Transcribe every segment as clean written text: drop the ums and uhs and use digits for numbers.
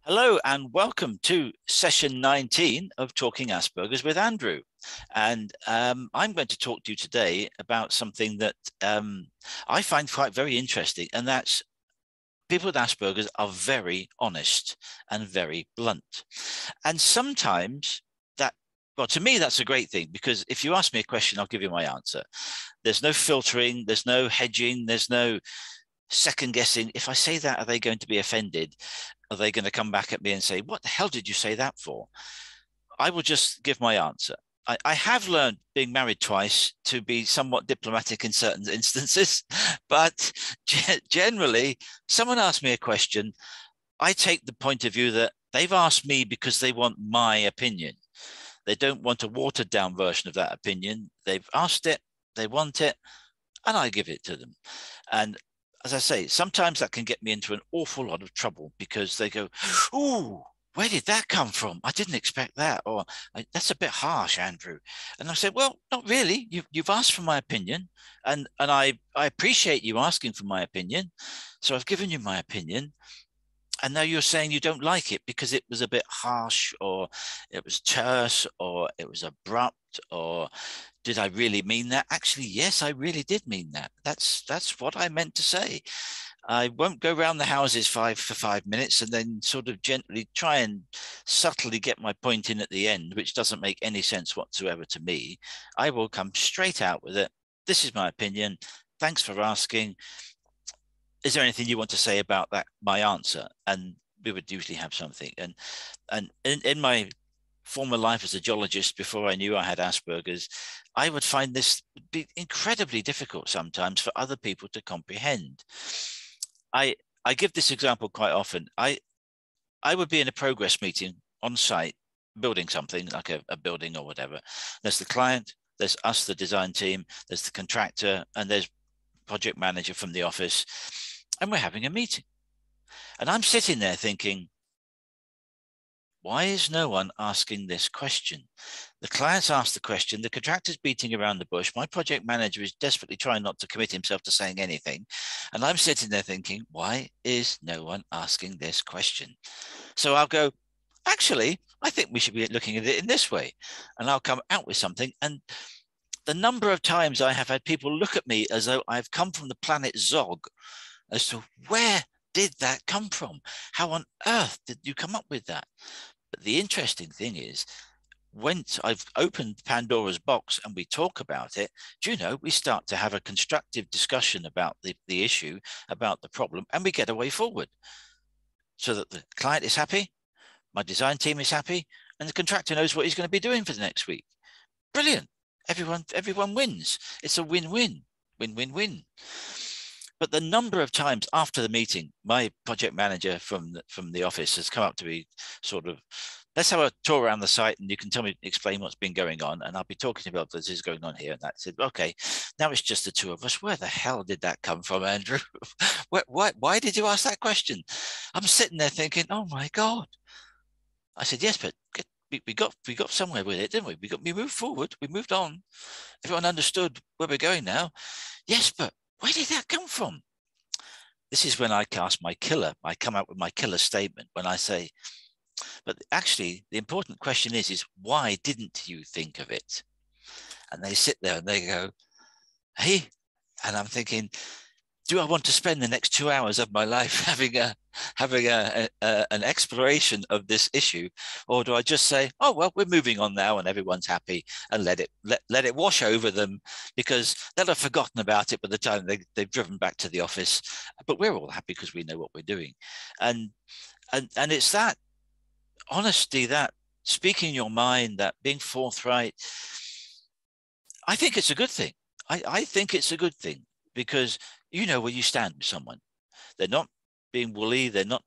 Hello and welcome to session 19 of Talking Asperger's with Andrew. And I'm going to talk to you today about something that I find quite very interesting, and that's people with Asperger's are very honest and very blunt. And sometimes that, well, to me, that's a great thing, because if you ask me a question, I'll give you my answer. There's no filtering, there's no hedging, there's no second guessing. If I say that, are they going to be offended? Are they going to come back at me and say, what the hell did you say that for? I will just give my answer. I have learned, being married twice, to be somewhat diplomatic in certain instances, but generally, someone asks me a question, I take the point of view that they've asked me because they want my opinion. They don't want a watered down version of that opinion. They've asked it, they want it, and I give it to them. And as I say, sometimes that can get me into an awful lot of trouble, because they go, "Ooh, where did that come from? I didn't expect that," or "That's a bit harsh, Andrew." And I said, "Well, not really. You've asked for my opinion, and I appreciate you asking for my opinion. So I've given you my opinion, and now you're saying you don't like it because it was a bit harsh, or it was terse, or it was abrupt, or did I really mean that? Actually, yes, I really did mean that. That's what I meant to say. I won't go around the houses for 5 minutes and then sort of gently try and subtly get my point in at the end, which doesn't make any sense whatsoever to me. I will come straight out with it. This is my opinion. Thanks for asking. Is there anything you want to say about that, my answer? And we would usually have something. And in my former life as a geologist, before I knew I had Asperger's, I would find this be incredibly difficult sometimes for other people to comprehend. I I give this example quite often. I would be in a progress meeting on site, building something like a building or whatever. There's the client, there's us, the design team, there's the contractor, and there's project manager from the office, and we're having a meeting. And I'm sitting there thinking, why is no one asking this question? The client's asked the question, the contractor's beating around the bush, my project manager is desperately trying not to commit himself to saying anything. And I'm sitting there thinking, why is no one asking this question? So I'll go, actually, I think we should be looking at it in this way. And I'll come out with something. And the number of times I have had people look at me as though I've come from the planet Zog, as to where did that come from? How on earth did you come up with that? But the interesting thing is, once I've opened Pandora's box and we talk about it, do you know, we start to have a constructive discussion about the issue, about the problem, and we get a way forward so that the client is happy, my design team is happy, and the contractor knows what he's going to be doing for the next week. Brilliant. Everyone wins. It's a win-win, win-win-win. But the number of times after the meeting, my project manager from the office has come up to me, sort of, let's have a tour around the site and you can explain what's been going on. And I'll be talking about this is going on here. And that said, okay, now it's just the two of us. Where the hell did that come from, Andrew? Why did you ask that question? I'm sitting there thinking, oh my God. I said, yes, but we got somewhere with it, didn't we? We moved forward. We moved on. Everyone understood where we're going now. Yes, but where did that come from? This is when I come out with my killer statement when I say, but actually the important question is why didn't you think of it? And they sit there and they go, hey, and I'm thinking, do I want to spend the next 2 hours of my life having an exploration of this issue, or do I just say, oh well, we're moving on now and everyone's happy, and let it wash over them, because they'll have forgotten about it by the time they've driven back to the office, but we're all happy because we know what we're doing. And it's that honesty, that speaking your mind, that being forthright. I think it's a good thing. I think it's a good thing, because you know where you stand with someone. They're not being woolly. They're not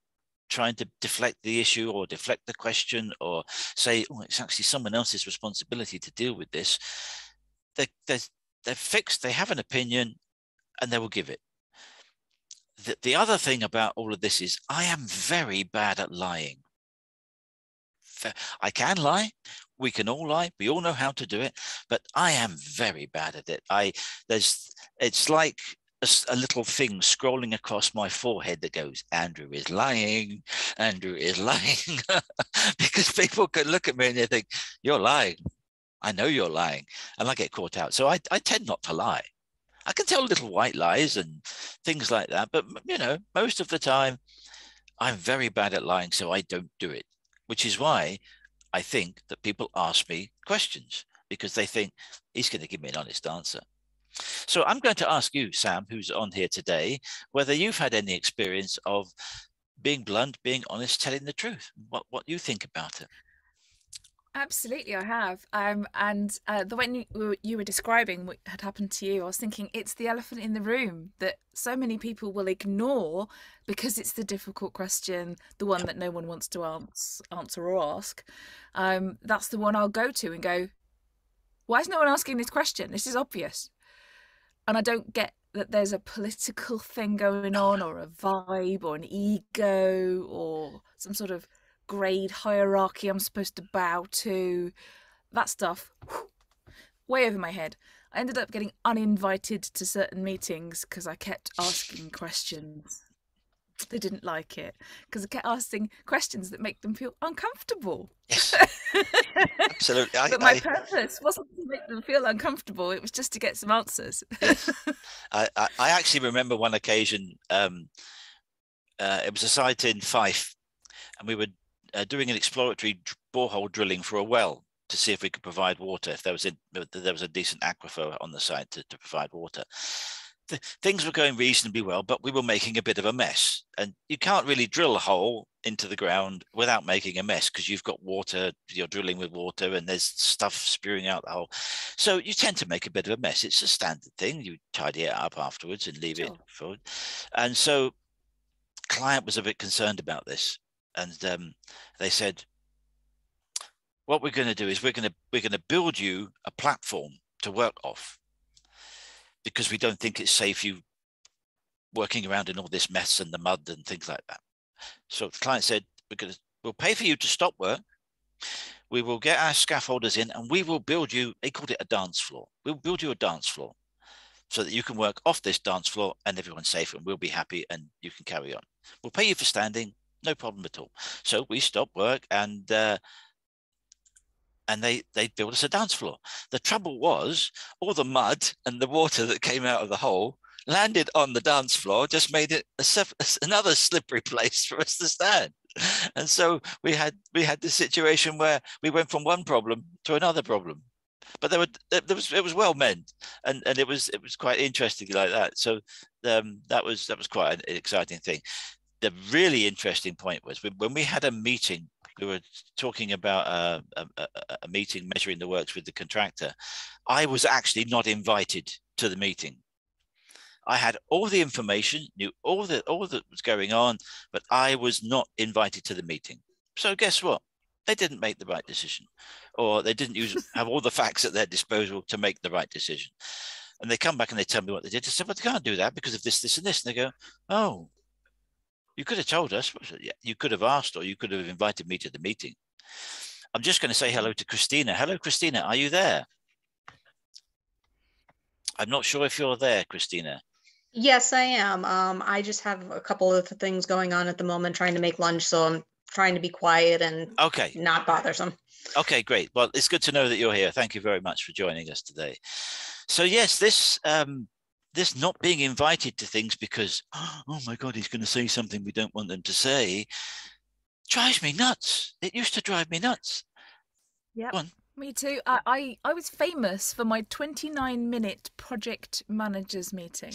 trying to deflect the issue or deflect the question or say, oh, it's actually someone else's responsibility to deal with this. They're fixed. They have an opinion and they will give it. The other thing about all of this is I am very bad at lying. I can lie. We can all lie. We all know how to do it, but I am very bad at it. It's like a little thing scrolling across my forehead that goes, Andrew is lying, Andrew is lying. Because people could look at me and they think, you're lying. I know you're lying. And I get caught out. So I tend not to lie. I can tell little white lies and things like that. But, most of the time, I'm very bad at lying, so I don't do it, which is why I think that people ask me questions, because they think he's going to give me an honest answer. So I'm going to ask you, Sam, who's on here today, whether you've had any experience of being blunt, being honest, telling the truth, what you think about it. Absolutely, I have. And the way you were describing what had happened to you, I was thinking it's the elephant in the room that so many people will ignore because it's the difficult question, the one that no one wants to answer or ask. That's the one I'll go to and go, why is no one asking this question? This is obvious. And I don't get that there's a political thing going on, or a vibe, or an ego, or some sort of grade hierarchy I'm supposed to bow to. That stuff, way over my head. I ended up getting uninvited to certain meetings because I kept asking questions. They didn't like it because I kept asking questions that make them feel uncomfortable. Yes, absolutely. But my purpose wasn't to make them feel uncomfortable. It was just to get some answers. Yes. I actually remember one occasion, it was a site in Fife, and we were doing an exploratory borehole drilling for a well to see if we could provide water, if there was a decent aquifer on the site to provide water. Things were going reasonably well, but we were making a bit of a mess. And you can't really drill a hole into the ground without making a mess, because you've got water, you're drilling with water, and there's stuff spewing out the hole. So you tend to make a bit of a mess. It's a standard thing. You tidy it up afterwards and leave it forward. And so the client was a bit concerned about this. And they said, what we're going to do is we're going to build you a platform to work off, because we don't think it's safe you working around in all this mess and the mud and things like that. So the client said, we'll pay for you to stop work. We will get our scaffolders in, and we will build you, they called it a dance floor. We'll build you a dance floor so that you can work off this dance floor and everyone's safe and we'll be happy and you can carry on. We'll pay you for standing, no problem at all. So we stopped work, and they built us a dance floor. The trouble was, all the mud and the water that came out of the hole landed on the dance floor, just made it another slippery place for us to stand. And so we had this situation where we went from one problem to another problem. But it was well meant, and it was quite interesting like that. So that was quite an exciting thing. The really interesting point was when we had a meeting. We were talking about a meeting measuring the works with the contractor. I was actually not invited to the meeting. I had all the information, knew all that was going on, but I was not invited to the meeting. So guess what? They didn't make the right decision, or they didn't have all the facts at their disposal to make the right decision. And they come back and they tell me what they did. I said, but they can't do that because of this, this, and this. And they go, oh, you could have told us. Yeah, you could have asked, or you could have invited me to the meeting. I'm just going to say hello to Christina. Hello, Christina. Are you there? I'm not sure if you're there, Christina. Yes, I am. I just have a couple of things going on at the moment, trying to make lunch. So I'm trying to be quiet and not bothersome. Okay, great. Well, it's good to know that you're here. Thank you very much for joining us today. So yes, this not being invited to things because, oh my God, he's going to say something we don't want them to say, drives me nuts. It used to drive me nuts. Yeah, me too. I was famous for my 29-minute project managers meeting.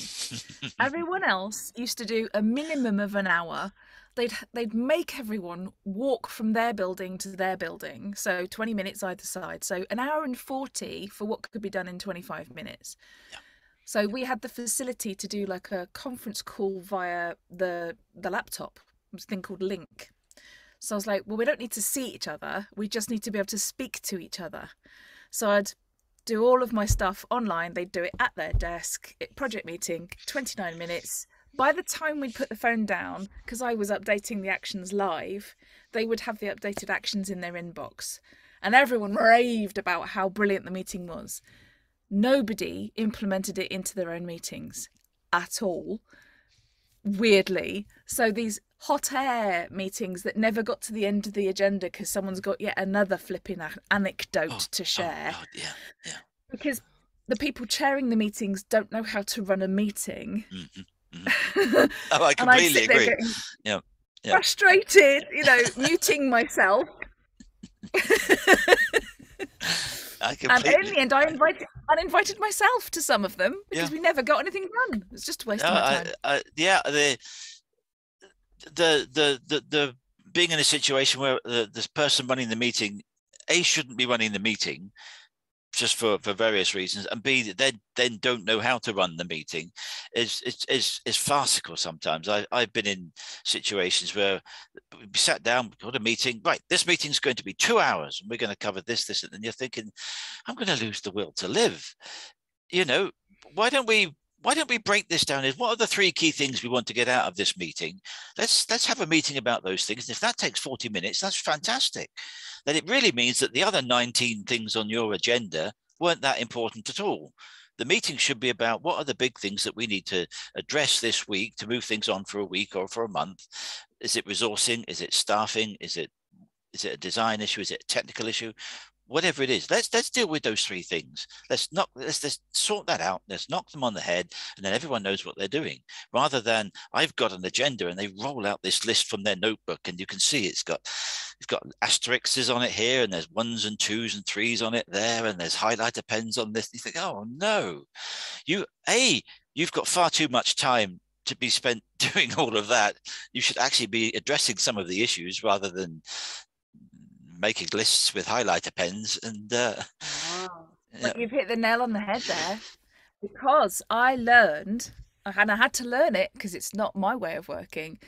Everyone else used to do a minimum of an hour. They'd make everyone walk from their building to their building, so 20 minutes either side. So an hour and 40 for what could be done in 25 minutes. Yeah. So we had the facility to do like a conference call via the laptop. It was a thing called Link. So I was like, well, we don't need to see each other. We just need to be able to speak to each other. So I'd do all of my stuff online. They'd do it at their desk. Project meeting, 29 minutes. By the time we'd put the phone down, because I was updating the actions live, they would have the updated actions in their inbox. And everyone raved about how brilliant the meeting was. Nobody implemented it into their own meetings. at all, weirdly. So these hot air meetings that never got to the end of the agenda because someone's got yet another flipping anecdote to share. Oh, yeah. Because the people chairing the meetings don't know how to run a meeting. Oh, I completely agree. Yeah. Frustrated, muting myself. And in the end, I uninvited myself to some of them because we never got anything done. It's just a waste of my time. The being in a situation where this person running the meeting, A, shouldn't be running the meeting just for various reasons, and B, they then don't know how to run the meeting is farcical sometimes. I've been in situations where we sat down, we got a meeting, right, this meeting's going to be 2 hours and we're going to cover this, and you're thinking, I'm going to lose the will to live. Why don't we break this down? What are the 3 key things we want to get out of this meeting? Let's have a meeting about those things. And if that takes 40 minutes, that's fantastic. Then it really means that the other 19 things on your agenda weren't that important at all. The meeting should be about what are the big things that we need to address this week to move things on for a week or for a month. Is it resourcing? Is it staffing? Is it a design issue? Is it a technical issue? Whatever it is, let's deal with those 3 things. Let's sort that out. Let's knock them on the head, and then everyone knows what they're doing. Rather than I've got an agenda, and they roll out this list from their notebook, and you can see it's got asterisks on it here, and there's 1s and 2s and 3s on it there, and there's highlighter pens on this. You think, oh no, you've got far too much time to be spent doing all of that. You should actually be addressing some of the issues rather than making lists with highlighter pens. And but you've hit the nail on the head there, because I learned, and I had to learn it because it's not my way of working,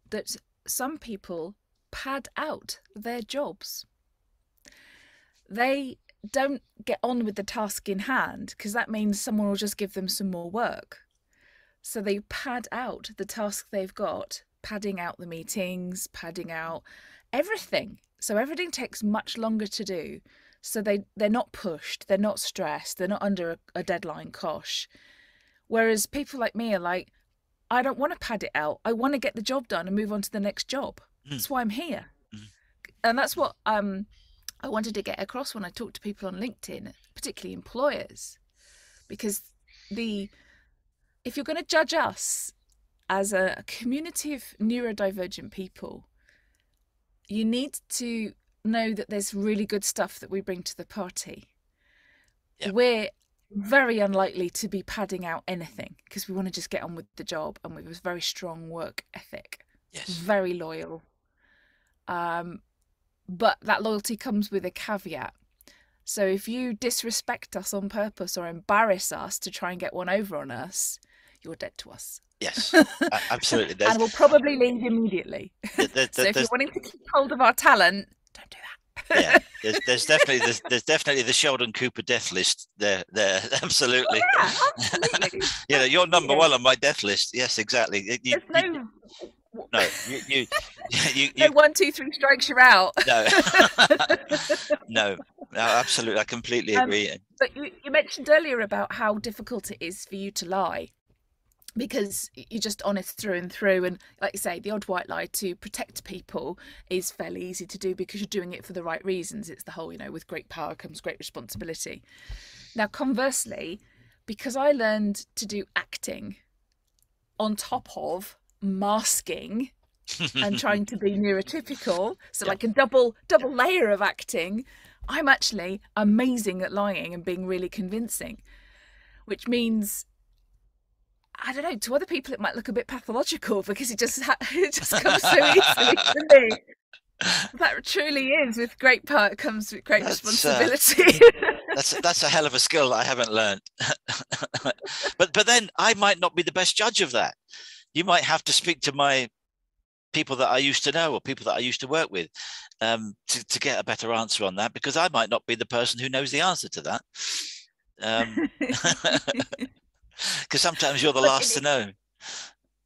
that some people pad out their jobs. They don't get on with the task in hand because that means someone will just give them some more work. So they pad out the task they've got, padding out the meetings, padding out everything. So everything takes much longer to do. So they're not pushed, they're not stressed, they're not under a deadline cosh. Whereas people like me are like, I don't want to pad it out. I want to get the job done and move on to the next job. That's why I'm here. And that's what I wanted to get across when I talk to people on LinkedIn, particularly employers. Because if you're going to judge us as a community of neurodivergent people, you need to know that there's really good stuff that we bring to the party. Yep. We're very unlikely to be padding out anything because we want to just get on with the job, and we have a very strong work ethic. Yes. Very loyal. But that loyalty comes with a caveat. So if you disrespect us on purpose or embarrass us to try and get one over on us, you're dead to us. Yes, absolutely. And we'll probably leave immediately. So if you're wanting to keep hold of our talent, don't do that. Yeah, there's definitely the Sheldon Cooper death list there. Absolutely. Oh, yeah, absolutely. You're number 1 on my death list. Yes, exactly. No, you no 1, 2, 3 strikes, you're out. No, absolutely. I completely agree. But you mentioned earlier about how difficult it is for you to lie, because you're just honest through and through. And like you say, the odd white lie to protect people is fairly easy to do because you're doing it for the right reasons. It's the whole, with great power comes great responsibility. Now, conversely, because I learned to do acting on top of masking and trying to be neurotypical, so like a double layer of acting, I'm actually amazing at lying and being really convincing, which means, I don't know, to other people it might look a bit pathological because it just comes so easily to me. That truly is, with great power comes with great responsibility. That's a hell of a skill I haven't learned. but then I might not be the best judge of that. You might have to speak to my people that I used to know or people that I used to work with to get a better answer on that, because I might not be the person who knows the answer to that. Because sometimes you're the last to know.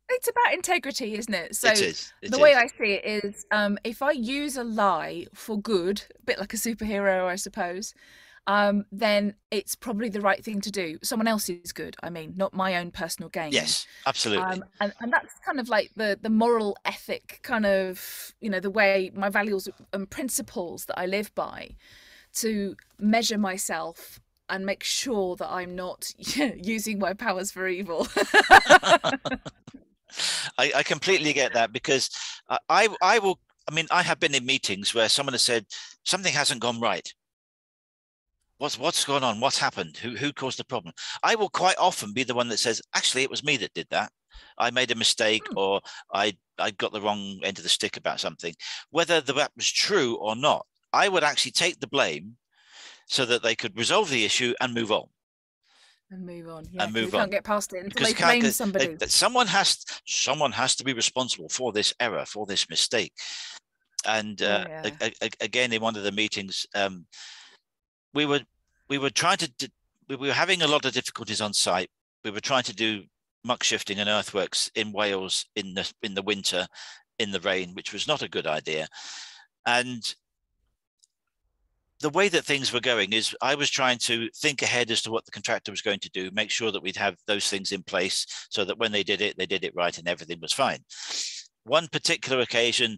It's about integrity, isn't it? So it is. The way I see it is, if I use a lie for good, a bit like a superhero, I suppose, then it's probably the right thing to do. Someone else is good. I mean, not my own personal gain. Yes, absolutely. And that's kind of like the moral ethic, kind of, you know, the way my values and principles that I live by, to measure myself and make sure that I'm not using my powers for evil. I completely get that, because I mean, I have been in meetings where someone has said something hasn't gone right. What's going on? What's happened? Who caused the problem? I will quite often be the one that says, actually, it was me that did that. I made a mistake, or I got the wrong end of the stick about something. Whether that was true or not, I would actually take the blame so that they could resolve the issue and move on. Yeah, and move on. Can't get past it until they blame somebody. Someone has to be responsible for this error, for this mistake. And again, in one of the meetings, we were having a lot of difficulties on site. We were trying to do muck shifting and earthworks in Wales in the winter, in the rain, which was not a good idea. And the way that things were going is I was trying to think ahead as to what the contractor was going to do, make sure that we'd have those things in place so that when they did it right and everything was fine. One particular occasion,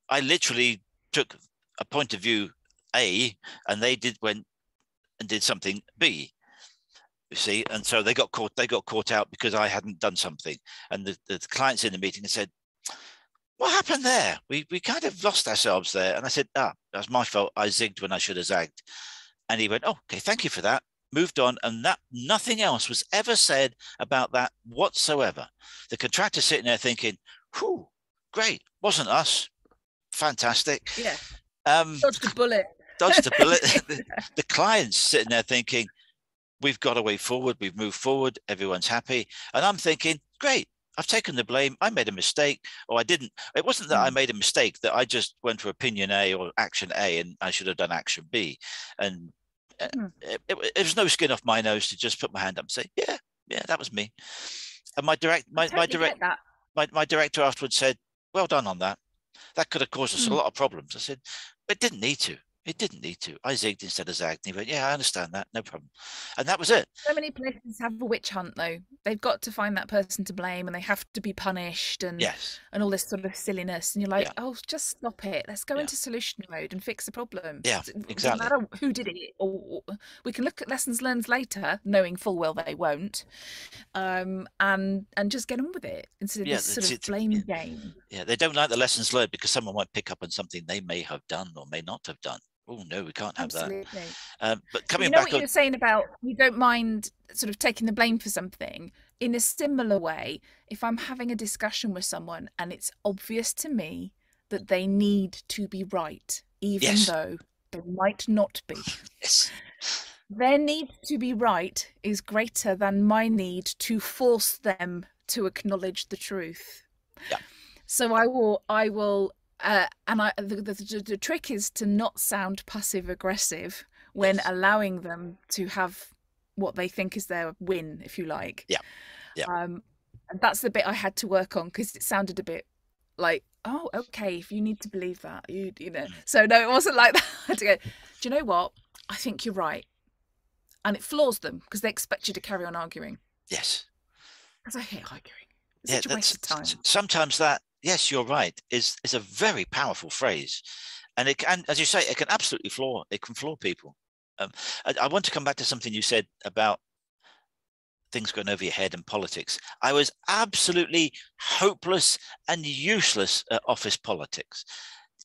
I literally took a point of view A, and they went and did something B, you see, and so they got caught out because I hadn't done something. And the clients in the meeting said, what happened there? We kind of lost ourselves there. And I said, that's my fault. I zigged when I should have zagged. And he went, oh, okay, thank you for that. Moved on. And nothing else was ever said about that whatsoever. The contractor sitting there thinking, whew, great. Wasn't us. Fantastic. Yeah. Dodged a bullet. The client's sitting there thinking, we've got a way forward. We've moved forward. Everyone's happy. And I'm thinking, great. I've taken the blame. I made a mistake, or I didn't. It wasn't that I made a mistake, that I just went for opinion A or action A, and I should have done action B. And it was no skin off my nose to just put my hand up and say, yeah, that was me. And my director afterwards said, well done on that. That could have caused us a lot of problems. I said, but it didn't need to. It didn't need to. I zigged instead of zagged. And he went, yeah, I understand that. No problem. And that was it. So many places have a witch hunt, though. They've got to find that person to blame, and they have to be punished, and all this sort of silliness. And you're like, oh, just stop it. Let's go into solution mode and fix the problem. Yeah, exactly. No matter who did it, or we can look at lessons learned later, knowing full well they won't, and just get on with it instead of this sort of blame game. Yeah, they don't like the lessons learned because someone might pick up on something they may have done or may not have done. Oh no, we can't have that. But coming back, what you're saying about you don't mind sort of taking the blame for something. In a similar way, if I'm having a discussion with someone and it's obvious to me that they need to be right, even though they might not be. Their need to be right is greater than my need to force them to acknowledge the truth. Yeah. So I will. The trick is to not sound passive aggressive when allowing them to have what they think is their win, if you like. And that's the bit I had to work on, because it sounded a bit like, oh, okay, if you need to believe that, you know. So no, it wasn't like that. I had to go, do you know what? I think you're right. And it floors them because they expect you to carry on arguing. Yes. Because I hate arguing. It's such a waste of time. Sometimes that, yes, you're right, is a very powerful phrase. And it can, as you say, it can absolutely floor people. I want to come back to something you said about things going over your head and politics. I was absolutely hopeless and useless at office politics.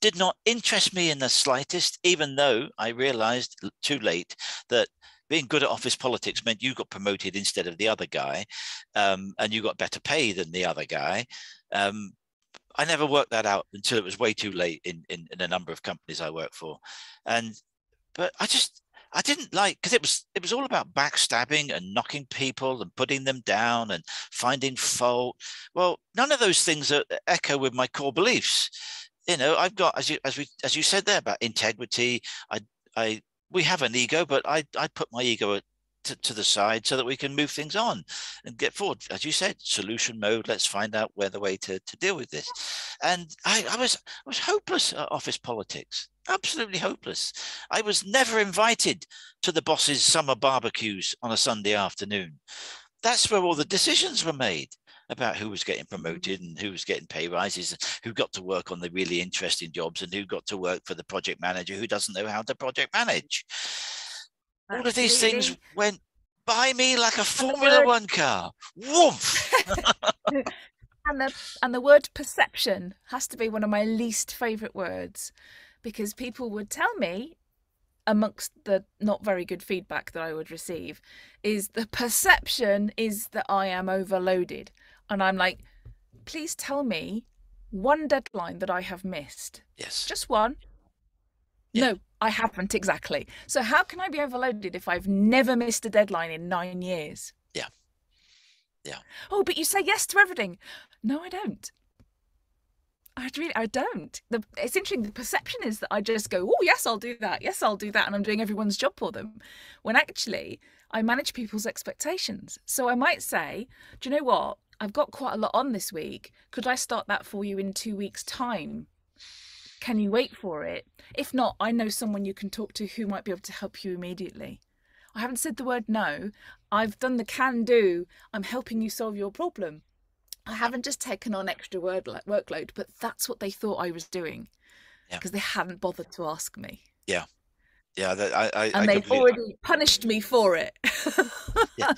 Did not interest me in the slightest, even though I realized too late that being good at office politics meant you got promoted instead of the other guy, and you got better pay than the other guy. I never worked that out until it was way too late in a number of companies I worked for. But I didn't like, because it was all about backstabbing and knocking people and putting them down and finding fault. Well, none of those things echo with my core beliefs. You know, I've got, as you said there, about integrity. We have an ego, but I put my ego to the side so that we can move things on and get forward. As you said, solution mode. Let's find out where the way to deal with this. And I was hopeless at office politics. Absolutely hopeless. I was never invited to the boss's summer barbecues on a Sunday afternoon. That's where all the decisions were made about who was getting promoted and who was getting pay rises, who got to work on the really interesting jobs and who got to work for the project manager who doesn't know how to project manage. Absolutely. All of these things went by me like a Formula One car. Woof! And the word perception has to be one of my least favourite words, because people would tell me, amongst the not very good feedback that I would receive, is the perception is that I am overloaded. And I'm like, please tell me one deadline that I have missed. Yes. Just one. Yeah. No, I haven't exactly. So how can I be overloaded if I've never missed a deadline in 9 years? Yeah. Yeah. Oh, but you say yes to everything. No, I don't. I don't. It's interesting. The perception is that I just go, oh, yes, I'll do that. Yes, I'll do that. And I'm doing everyone's job for them. When actually I manage people's expectations. So I might say, do you know what? I've got quite a lot on this week. Could I start that for you in 2 weeks' time? Can you wait for it? If not, I know someone you can talk to who might be able to help you immediately. I haven't said the word no. I've done the can do. I'm helping you solve your problem. I haven't just taken on extra workload, but that's what they thought I was doing, because they hadn't bothered to ask me. Yeah. Yeah. And they've already punished me for it. Yeah.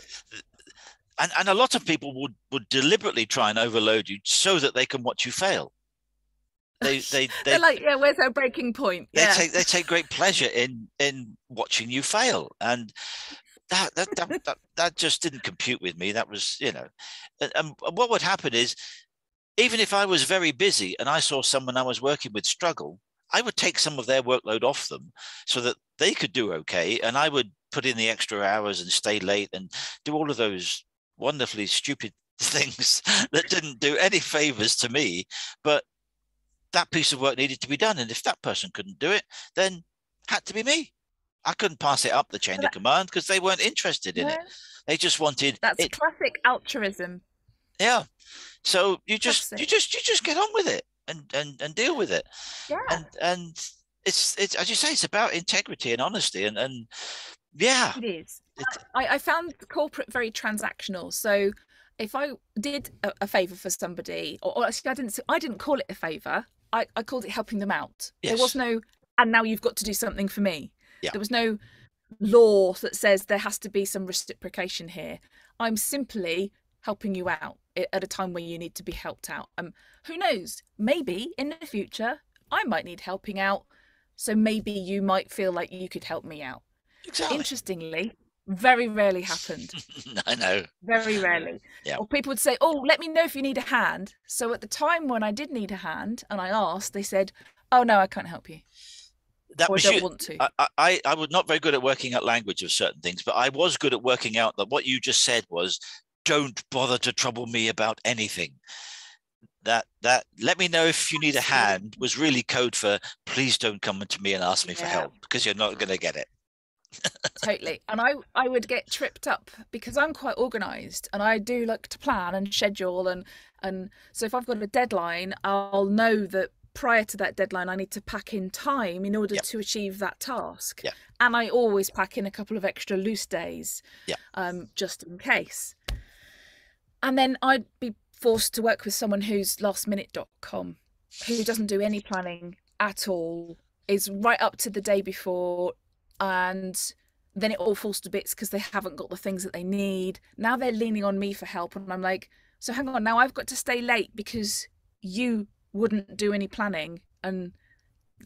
And a lot of people would deliberately try and overload you so that they can watch you fail. They're like, yeah, where's our breaking point? They take great pleasure in watching you fail, and that just didn't compute with me. That was, and what would happen is, even if I was very busy and I saw someone I was working with struggle, I would take some of their workload off them so that they could do okay, and I would put in the extra hours and stay late and do all of those wonderfully stupid things that didn't do any favors to me, but that piece of work needed to be done. And if that person couldn't do it, then had to be me. I couldn't pass it up the chain of command because they weren't interested in it. They just wanted That's classic altruism. Yeah. So you just get on with it and deal with it. Yeah. And it's as you say, it's about integrity and honesty and yeah. It is. I found corporate very transactional. So if I did a favor for somebody, or actually I didn't call it a favor. I called it helping them out. Yes. There was no, and now you've got to do something for me. Yeah. There was no law that says there has to be some reciprocation here. I'm simply helping you out at a time when you need to be helped out. Who knows? Maybe in the future I might need helping out. So maybe you might feel like you could help me out. Exactly. Interestingly, very rarely happened. I know. Very rarely. Yeah. Or people would say, oh, let me know if you need a hand. So at the time when I did need a hand and I asked, they said, oh, no, I can't help you. That was I don't want to. I was not very good at working out language of certain things, but I was good at working out that what you just said was, don't bother to trouble me about anything. That let me know if you need a hand was really code for please don't come to me and ask me for help, because you're not going to get it. Totally. And I would get tripped up because I'm quite organized and I do like to plan and schedule, and so if I've got a deadline, I'll know that prior to that deadline I need to pack in time in order to achieve that task. And I always pack in a couple of extra loose days, just in case. And then I'd be forced to work with someone who's lastminute.com, who doesn't do any planning at all, is right up to the day before, and then it all falls to bits because they haven't got the things that they need. Now they're leaning on me for help, and I'm like, so hang on, now I've got to stay late because you wouldn't do any planning and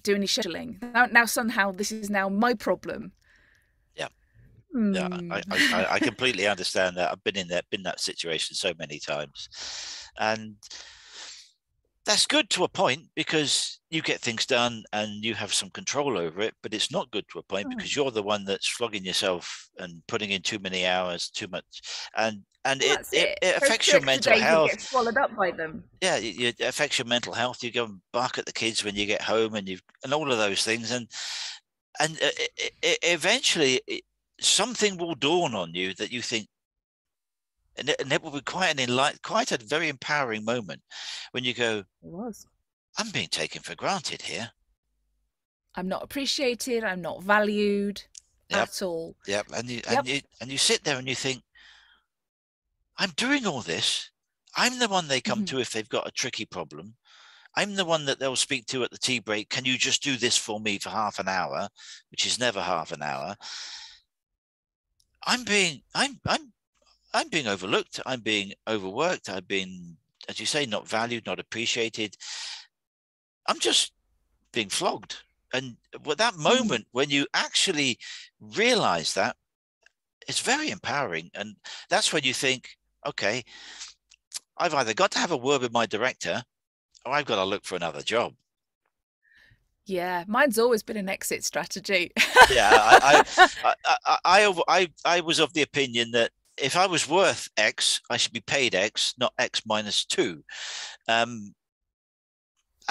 do any scheduling. Now somehow this is now my problem. Yeah, I completely understand that. I've been in that situation so many times, and that's good to a point because you get things done and you have some control over it. But it's not good to a point because you're the one that's flogging yourself and putting in too many hours, too much, and it affects your mental health. You get swallowed up by them. Yeah, it affects your mental health. You go and bark at the kids when you get home, and all of those things, and eventually something will dawn on you that you think, and it will be quite a very empowering moment when you go, I'm being taken for granted here. I'm not appreciated. I'm not valued at all. Yep. And you sit there and you think, I'm doing all this. I'm the one they come to if they've got a tricky problem. I'm the one that they'll speak to at the tea break. Can you just do this for me for half an hour, which is never half an hour? I'm being overlooked. I'm being overworked. I've been, as you say, not valued, not appreciated. I'm just being flogged. And with that moment, when you actually realize that, it's very empowering. And that's when you think, okay, I've either got to have a word with my director or I've got to look for another job. Yeah, mine's always been an exit strategy. Yeah, I was of the opinion that if I was worth X, I should be paid X, not X minus 2. And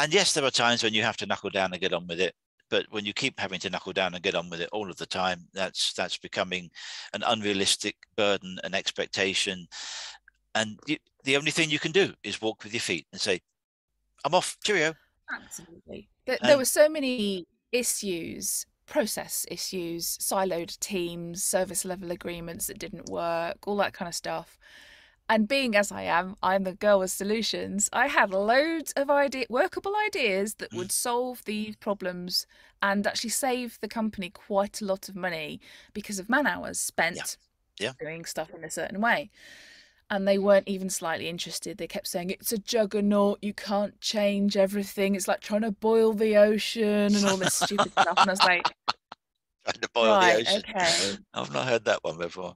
yes, there are times when you have to knuckle down and get on with it. But when you keep having to knuckle down and get on with it all of the time, that's becoming an unrealistic burden and expectation. And the only thing you can do is walk with your feet and say, I'm off, cheerio. Absolutely. There were so many issues, process issues, siloed teams, service level agreements that didn't work, all that kind of stuff. And being as I am, I'm the girl with solutions. I had loads of workable ideas that would solve these problems and actually save the company quite a lot of money because of man hours spent doing stuff in a certain way. And they weren't even slightly interested. They kept saying, it's a juggernaut, you can't change everything. It's like trying to boil the ocean and all this stupid stuff. And I was like, trying to boil the ocean. Okay. I've not heard that one before.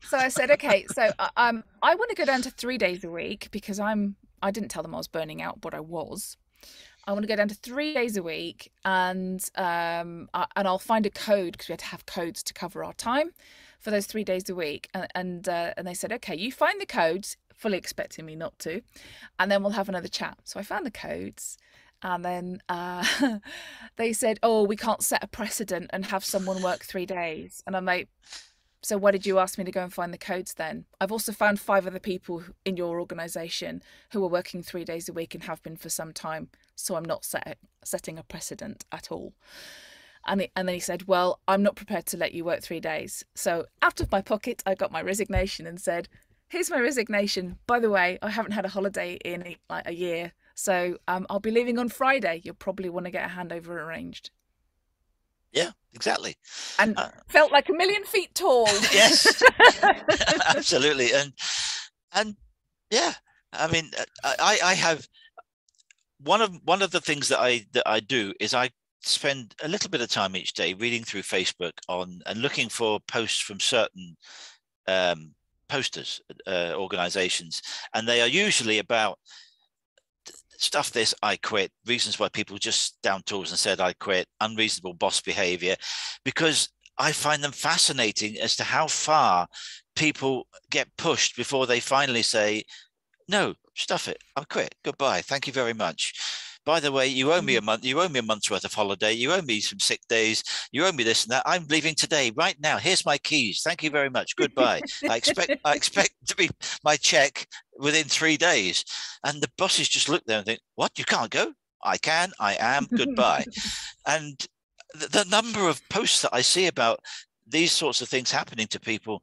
So I said, okay, so I want to go down to 3 days a week because I didn't tell them I was burning out, but I was. I want to go down to 3 days a week and I'll find a code because we had to have codes to cover our time for those 3 days a week. And they said, okay, you find the codes, fully expecting me not to, and then we'll have another chat. So I found the codes. And then they said, oh, we can't set a precedent and have someone work 3 days. And I'm like, so why did you ask me to go and find the codes then? I've also found 5 other people in your organisation who are working 3 days a week and have been for some time. So I'm not setting a precedent at all. And then he said, well, I'm not prepared to let you work 3 days. So out of my pocket, I got my resignation and said, here's my resignation. By the way, I haven't had a holiday in like a year. So I'll be leaving on Friday. You'll probably want to get a handover arranged. Yeah, exactly. And felt like 1,000,000 feet tall. Yes, absolutely. And yeah, I mean, I have one of the things that I do is I spend a little bit of time each day reading through Facebook and looking for posts from certain posters, organizations, and they are usually about stuff this, I quit, reasons why people just down tools and said I quit, unreasonable boss behavior, because I find them fascinating as to how far people get pushed before they finally say, no, stuff it, I quit, goodbye, thank you very much. By the way, you owe me a month. You owe me a month's worth of holiday. You owe me some sick days. You owe me this and that. I'm leaving today, right now. Here's my keys. Thank you very much. Goodbye. I expect to be my check within 3 days. And the bosses just look there and think, "What? You can't go? I can. I am. Goodbye." And the number of posts that I see about these sorts of things happening to people,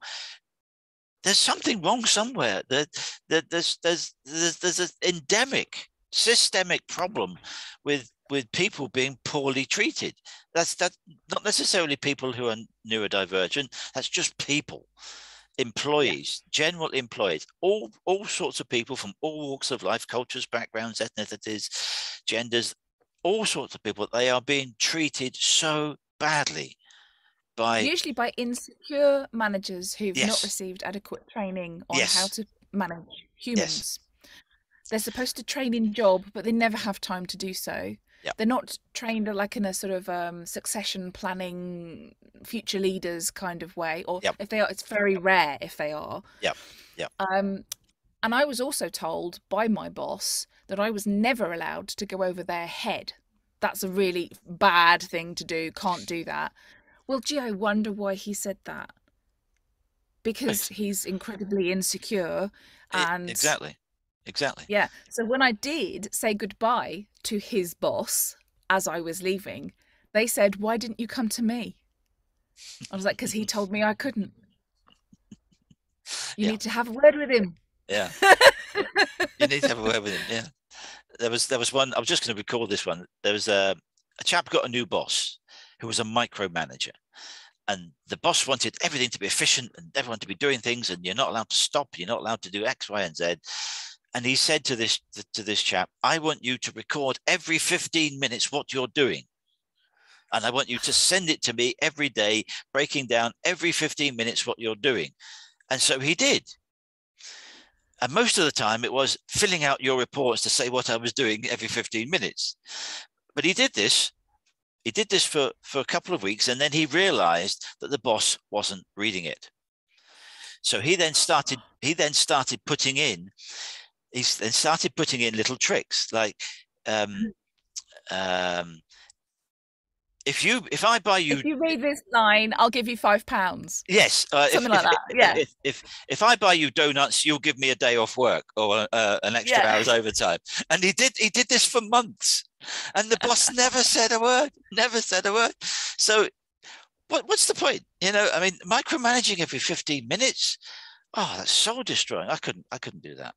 there's something wrong somewhere. There's an endemic, systemic problem with people being poorly treated. That's not necessarily people who are neurodivergent. That's just people, employees, general employees, all sorts of people from all walks of life, cultures, backgrounds, ethnicities, genders, all sorts of people. They are being treated so badly. Usually by insecure managers who've not received adequate training on how to manage humans. They're supposed to train in job, but they never have time to do so. They're not trained like in a sort of succession planning, future leaders kind of way. Or if they are, it's very rare if they are. And I was also told by my boss that I was never allowed to go over their head. That's a really bad thing to do. Can't do that. Well, gee, I wonder why he said that. Because he's incredibly insecure and... Exactly. Yeah. So when I did say goodbye to his boss as I was leaving, They said, "Why didn't you come to me?" I was like, "Because he told me I couldn't. You need to have a word with him." Yeah. You need to have a word with him. Yeah. There was one, I was just going to record this one. There was a chap got a new boss who was a micromanager. And the boss wanted everything to be efficient and everyone to be doing things, and you're not allowed to stop. You're not allowed to do X, Y, and Z. And he said to this chap, "I want you to record every 15 minutes what you're doing. And I want you to send it to me every day, breaking down every 15 minutes what you're doing." And so he did. And most of the time it was filling out your reports to say what I was doing every 15 minutes. But he did this. He did this for a couple of weeks, and then he realized that the boss wasn't reading it. So he then started putting in little tricks like if I buy you, if you read this line, I'll give you £5. Yes, something like that. Yeah. If I buy you donuts, you'll give me a day off work or an extra hour's overtime. And he did this for months, and the boss never said a word. Never said a word. So, what's the point? You know, I mean, micromanaging every 15 minutes. Oh, that's soul destroying. I couldn't do that.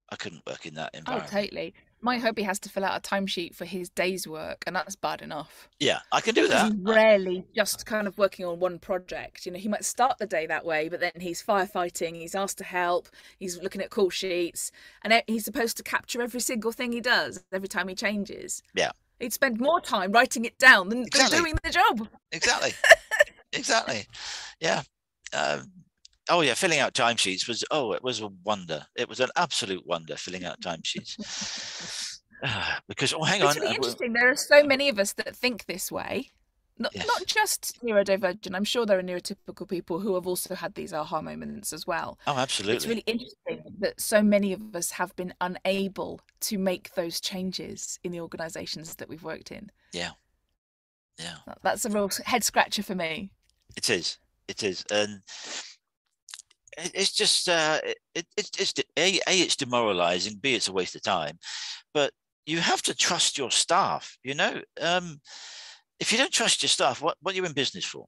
I couldn't work in that environment. Oh, totally. My hubby has to fill out a timesheet for his day's work, and that's bad enough. Yeah, I can do that. He's rarely just kind of working on one project. You know, he might start the day that way, but then he's firefighting, he's asked to help, he's looking at call sheets, and he's supposed to capture every single thing he does every time he changes. Yeah. He'd spend more time writing it down than doing the job. Exactly. Exactly. Yeah. Oh yeah, filling out timesheets was it was a wonder. It was an absolute wonder filling out timesheets. Because hang on, it's really interesting. There are so many of us that think this way. Not just neurodivergent. I'm sure there are neurotypical people who have also had these aha moments as well. Oh, absolutely. It's really interesting that so many of us have been unable to make those changes in the organisations that we've worked in. Yeah. Yeah. That's a real head scratcher for me. It is. It is. And it's just it's demoralizing. B, it's a waste of time, but you have to trust your staff. You know, if you don't trust your staff, what are you in business for?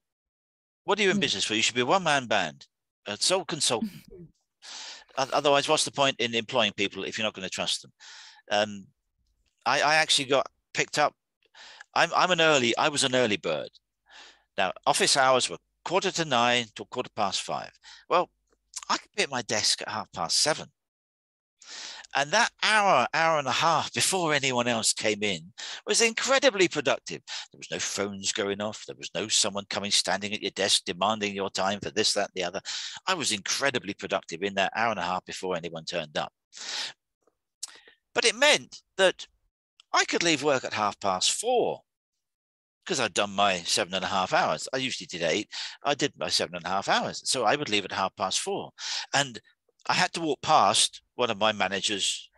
What are you in business for? You should be a one-man band, a sole consultant. Otherwise, what's the point in employing people if you're not going to trust them? I actually got picked up. I was an early bird. Now, office hours were 9:15 to 5:15. Well, I could be at my desk at 7:30. And that hour and a half before anyone else came in was incredibly productive. There was no phones going off. There was no someone standing at your desk demanding your time for this, that, and the other. I was incredibly productive in that hour and a half before anyone turned up. But it meant that I could leave work at 4:30 because I'd done my 7.5 hours. I usually did 8. I did my 7.5 hours. So I would leave at 4:30. And I had to walk past one of my manager's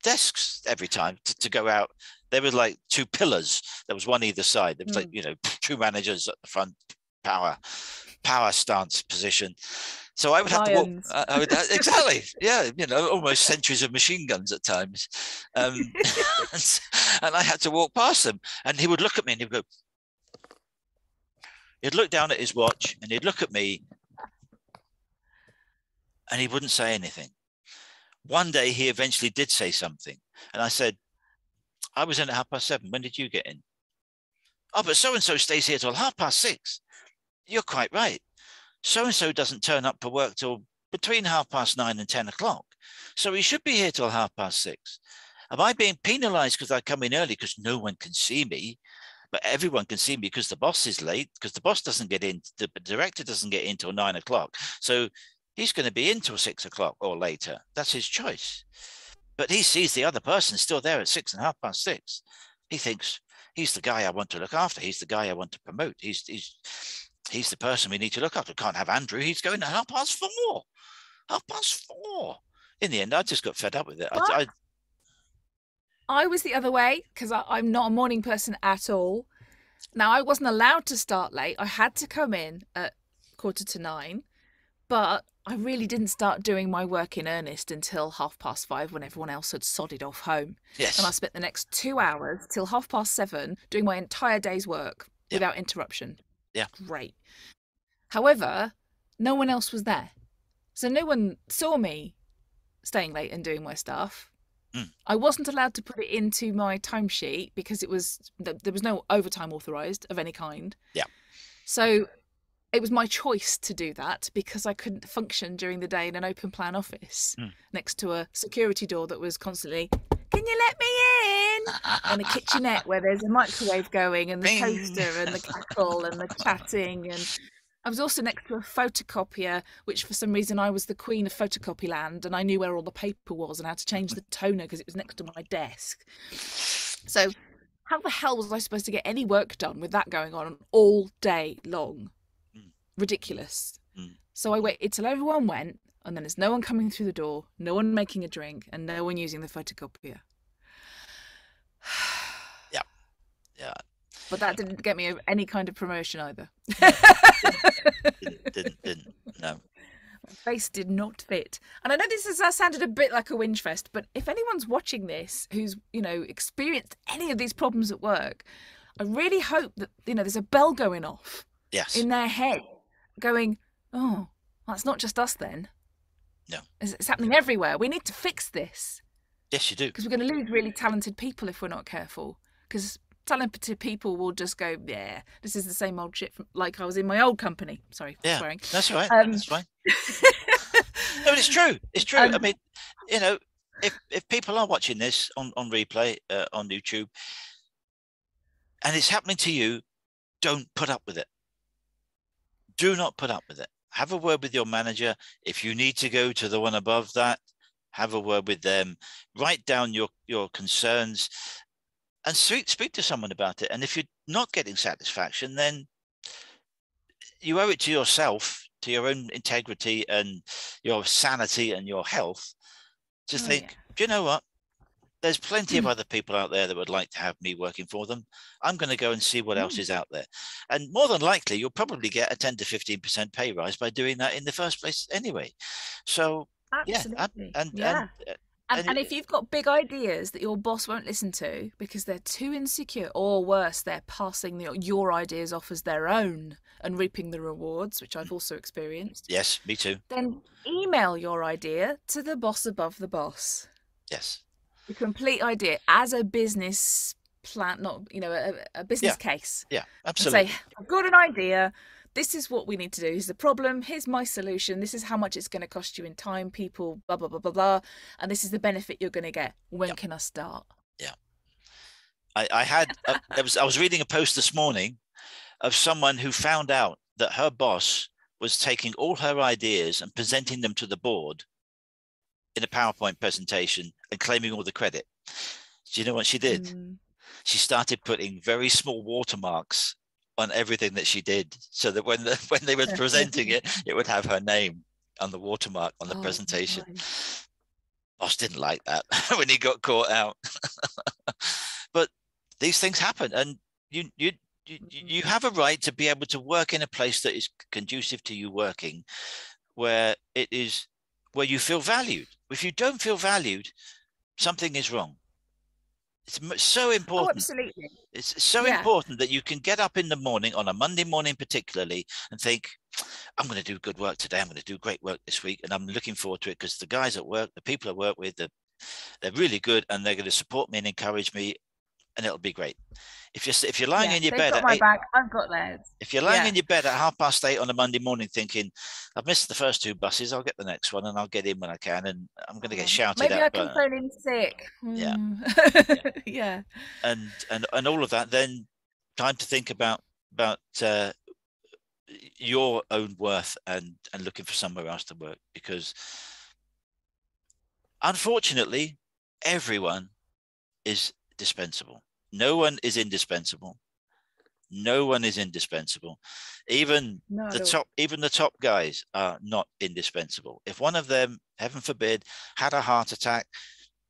desks every time to go out. There were like 2 pillars. There was one either side. There was like, 2 managers at the front, power stance position. So I would have to walk. Exactly. Yeah. Almost centuries of machine guns at times. And I had to walk past them, and he would look at me and he'd go, he'd look down at his watch and he'd look at me and he wouldn't say anything. One day he eventually did say something. And I said, "I was in at 7:30. When did you get in?" "Oh, but so-and-so stays here till 6:30. "You're quite right. So-and-so doesn't turn up for work till between 9:30 and 10 o'clock. So he should be here till 6:30. Am I being penalized because I come in early because no one can see me? But everyone can see me because the boss is late, because the boss doesn't get in, the director doesn't get in till 9 o'clock. So he's going to be in till 6 o'clock or later. That's his choice. But he sees the other person still there at 6 and 6:30. He thinks he's the guy I want to look after. He's the guy I want to promote. He's the person we need to look after. Can't have Andrew. He's going at 4:30. 4:30. In the end, I just got fed up with it. I was the other way because I'm not a morning person at all. Now, I wasn't allowed to start late. I had to come in at 9:15, but I really didn't start doing my work in earnest until 5:30 when everyone else had sodded off home. Yes. And I spent the next 2 hours till 7:30 doing my entire day's work. without interruption. Yeah. Great. However, no one else was there. So no one saw me staying late and doing my stuff. I wasn't allowed to put it into my timesheet because there was no overtime authorised of any kind. Yeah. So it was my choice to do that because I couldn't function during the day in an open plan office next to a security door that was constantly, "Can you let me in?" and a kitchenette where there's a microwave going and the toaster and the kettle and the chatting. And I was also next to a photocopier, which for some reason I was the queen of photocopy land and I knew where all the paper was and how to change the toner because it was next to my desk. So how the hell was I supposed to get any work done with that going on all day long? Ridiculous. So I waited till everyone went, and then there's no one coming through the door, no one making a drink, and no one using the photocopier. Yeah. But that didn't get me any kind of promotion either. Didn't. No. My face did not fit. And I know that sounded a bit like a whinge fest, but if anyone's watching this who's, experienced any of these problems at work, I really hope that, there's a bell going off in their head going, "Oh, that's not just us then. No. It's happening everywhere. We need to fix this." Yes, you do. Because we're going to lose really talented people if we're not careful. Because talented people will just go, "Yeah, this is the same old shit from, like I was in my old company." Sorry, swearing. That's right. That's fine. No, but it's true. It's true. I mean, if people are watching this on replay on YouTube, and it's happening to you, don't put up with it. Do not put up with it. Have a word with your manager. If you need to go to the one above that, have a word with them. Write down your concerns and speak to someone about it. And if you're not getting satisfaction, then you owe it to yourself, to your own integrity and your sanity and your health to think, do you know what? There's plenty of other people out there that would like to have me working for them. I'm going to go and see what else is out there. And more than likely, you'll probably get a 10 to 15% pay rise by doing that in the first place anyway. So, absolutely. And if you've got big ideas that your boss won't listen to because they're too insecure, or worse, they're passing your ideas off as their own and reaping the rewards, which I've also experienced. Yes, me too. Then email your idea to the boss above the boss. Yes. The complete idea as a business plan, not, a business case. Yeah, absolutely. And say, "I've got an idea. This is what we need to do. Here's the problem. Here's my solution. This is how much it's going to cost you in time, people, blah, blah, blah, blah, blah. And this is the benefit you're going to get. When can I start?" Yeah. I was reading a post this morning of someone who found out that her boss was taking all her ideas and presenting them to the board in a PowerPoint presentation and claiming all the credit. Do you know what she did? She started putting very small watermarks on everything that she did, so that when they were presenting it, it would have her name on the watermark on the presentation. Boss didn't like that when he got caught out. But these things happen, and you have a right to be able to work in a place that is conducive to you working, where you feel valued. If you don't feel valued, something is wrong. It's so important. Oh, absolutely. It's so important that you can get up in the morning, on a Monday morning particularly, and think, "I'm going to do good work today. I'm going to do great work this week. And I'm looking forward to it because the guys at work, the people I work with, they're really good and they're going to support me and encourage me, and it'll be great." If you're lying in your bed at 8, I've got theirs. If you're lying in your bed at 8:30 on a Monday morning thinking, "I've missed the first 2 buses, I'll get the next one and I'll get in when I can, and I'm going to get shouted at." Maybe I can phone in sick. Yeah. Yeah. And all of that, then time to think about your own worth and looking for somewhere else to work, because unfortunately everyone is dispensable. No one is indispensable. No one is indispensable. Even the top guys are not indispensable. If one of them, heaven forbid, had a heart attack,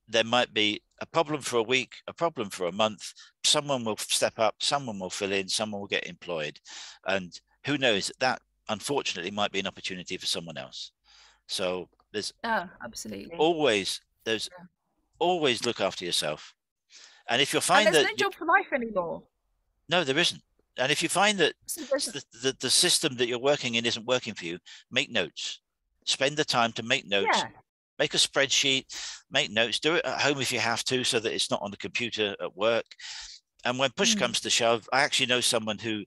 there might be a problem for a week, a problem for a month. Someone will step up, someone will fill in, someone will get employed. And who knows, that unfortunately might be an opportunity for someone else. So there's absolutely always look after yourself. And if you'll find there's no job for life anymore. No, there isn't. And if you find that the system that you're working in isn't working for you, make notes. Spend the time to make notes. Yeah. Make a spreadsheet, make notes, do it at home if you have to, so that it's not on the computer at work. And when push comes to shove, I actually know someone who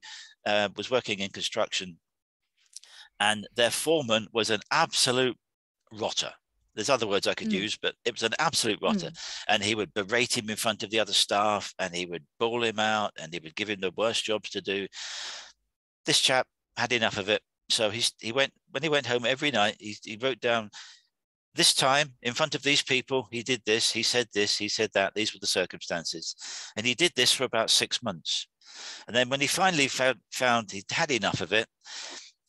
was working in construction, and their foreman was an absolute rotter. There's other words I could use, but it was an absolute rotter. And he would berate him in front of the other staff, and he would bawl him out, and he would give him the worst jobs to do. This chap had enough of it. So when he went home every night, he wrote down, this time in front of these people, he did this, he said that, these were the circumstances. And he did this for about 6 months. And then when he finally found he'd had enough of it,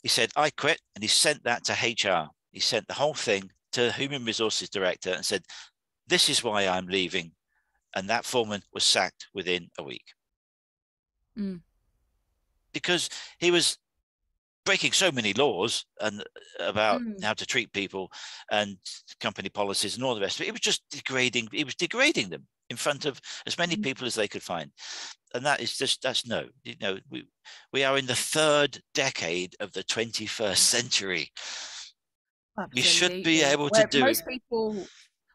he said, I quit. And he sent that to HR. He sent the whole thing to Human Resources Director and said, this is why I'm leaving. And that foreman was sacked within a week. Because he was breaking so many laws and about how to treat people and company policies and all the rest of it. It was just degrading. He was degrading them in front of as many people as they could find. And that's no, we are in the 3rd decade of the 21st century. Absolutely. We should be able to do. Most people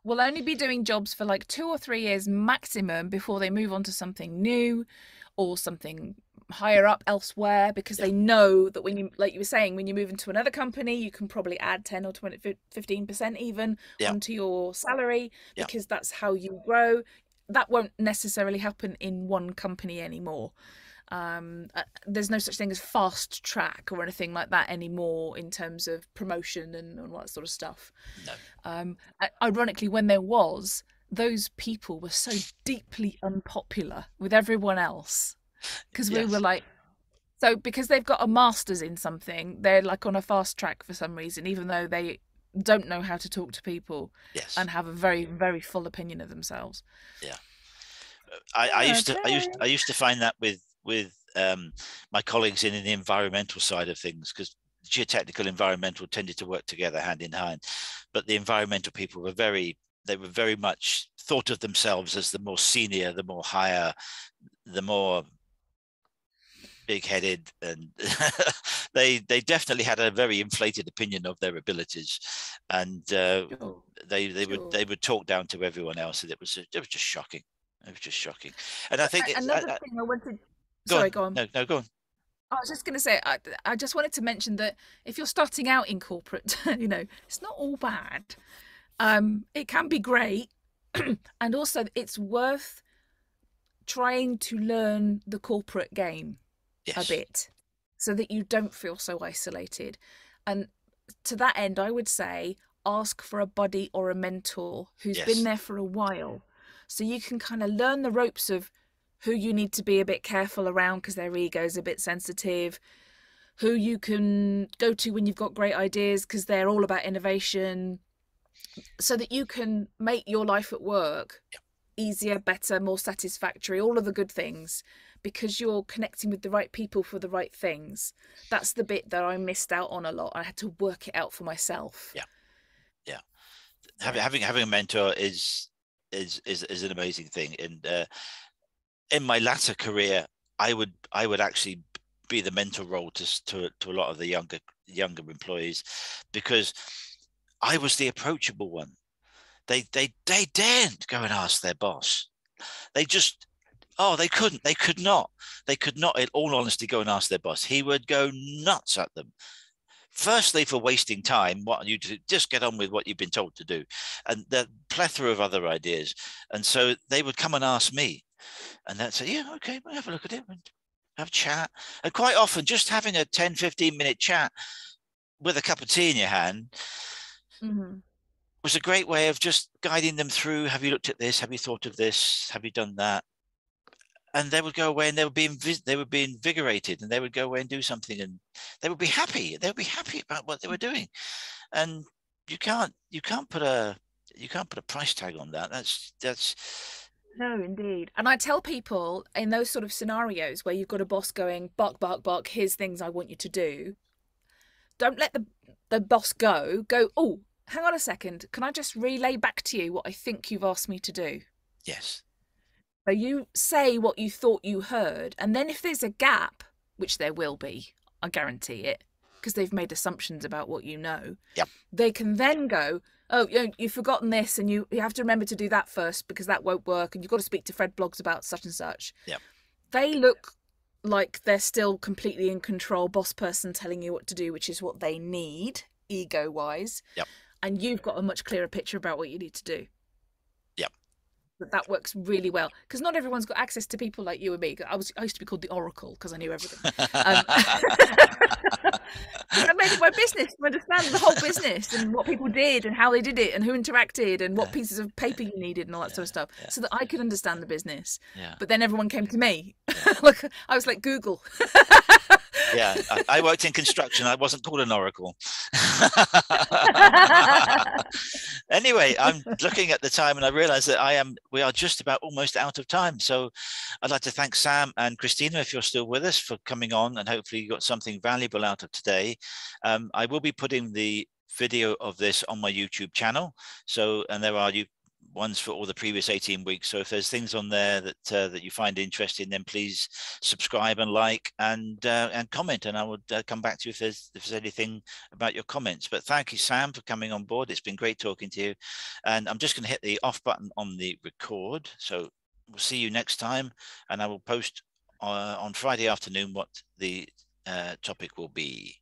will only be doing jobs for like 2 or 3 years maximum before they move on to something new or something higher up elsewhere, because they know that when you, like you were saying, when you move into another company, you can probably add 10 or 20, 15% even onto your salary, because that's how you grow. That won't necessarily happen in one company anymore. There's no such thing as fast track or anything like that anymore in terms of promotion and all that sort of stuff. No. Ironically, when there was, those people were so deeply unpopular with everyone else. Because we were like, so because they've got a master's in something, they're like on a fast track for some reason, even though they don't know how to talk to people and have a very, very full opinion of themselves. Yeah. I used to find that with my colleagues in the environmental side of things, because geotechnical environmental tended to work together hand in hand, but the environmental people were very much thought of themselves as the more senior, the more higher, the more big-headed, and they definitely had a very inflated opinion of their abilities, and they would talk down to everyone else, and it was just shocking. It was just shocking. And I think another thing I wanted. Go on. No, go on. I was just going to say, I just wanted to mention that if you're starting out in corporate, it's not all bad. It can be great, and also it's worth trying to learn the corporate game a bit, so that you don't feel so isolated. And to that end, I would say ask for a buddy or a mentor who's been there for a while, so you can kind of learn the ropes of who you need to be a bit careful around because their ego is a bit sensitive, who you can go to when you've got great ideas because they're all about innovation, so that you can make your life at work easier, better, more satisfactory, all of the good things, because you're connecting with the right people for the right things. That's the bit that I missed out on a lot. I had to work it out for myself. Having a mentor is an amazing thing. And in my latter career, I would actually be the mentor role to a lot of the younger employees, because I was the approachable one. They daren't go and ask their boss. They could not, in all honesty, go and ask their boss. He would go nuts at them. Firstly, for wasting time, just get on with what you've been told to do, and the plethora of other ideas. And so they would come and ask me, and they'd say, yeah, okay, we'll have a look at it and have a chat. And quite often, just having a 10, 15-minute chat with a cup of tea in your hand was a great way of just guiding them through. Have you looked at this? Have you thought of this? Have you done that? And they would go away and they would be invigorated, and they would go away and do something, and they would be happy. They would be happy about what they were doing. And you can't put a price tag on that. That's No, indeed. And I tell people in those sort of scenarios where you've got a boss going, bark, bark, bark, here's things I want you to do. Don't let the boss go, oh, hang on a second. Can I just relay back to you what I think you've asked me to do? Yes. So you say what you thought you heard. And then if there's a gap which there will be, I guarantee it, because they've made assumptions about what you know. Yep. They can then go, oh, you've forgotten this, and you have to remember to do that first because that won't work, and you've got to speak to Fred Blogs about such and such. Yep. They look like they're still completely in control, boss person telling you what to do, which is what they need, ego-wise. Yep. And you've got a much clearer picture about what you need to do. Yep. That works really well, because not everyone's got access to people like you and me. I used to be called the Oracle because I knew everything. I made it my business to understand the whole business and what people did and how they did it and who interacted and what pieces of paper you needed and all that sort of stuff, so that I could understand the business. But then everyone came to me. Like, I was like Google. Yeah, I worked in construction. I wasn't called an oracle. Anyway, I'm looking at the time and I realize that we are just about almost out of time. So I'd like to thank Sam and Christina, if you're still with us, for coming on, and hopefully you got something valuable out of today. I will be putting the video of this on my YouTube channel. So, and there are ones for all the previous 18 weeks. So if there's things on there that you find interesting, then please subscribe and like and comment, and I would come back to you if there's anything about your comments. But thank you, Sam, for coming on board. It's been great talking to you, and I'm just going to hit the off button on the record. So we'll see you next time, and I will post on Friday afternoon what the topic will be.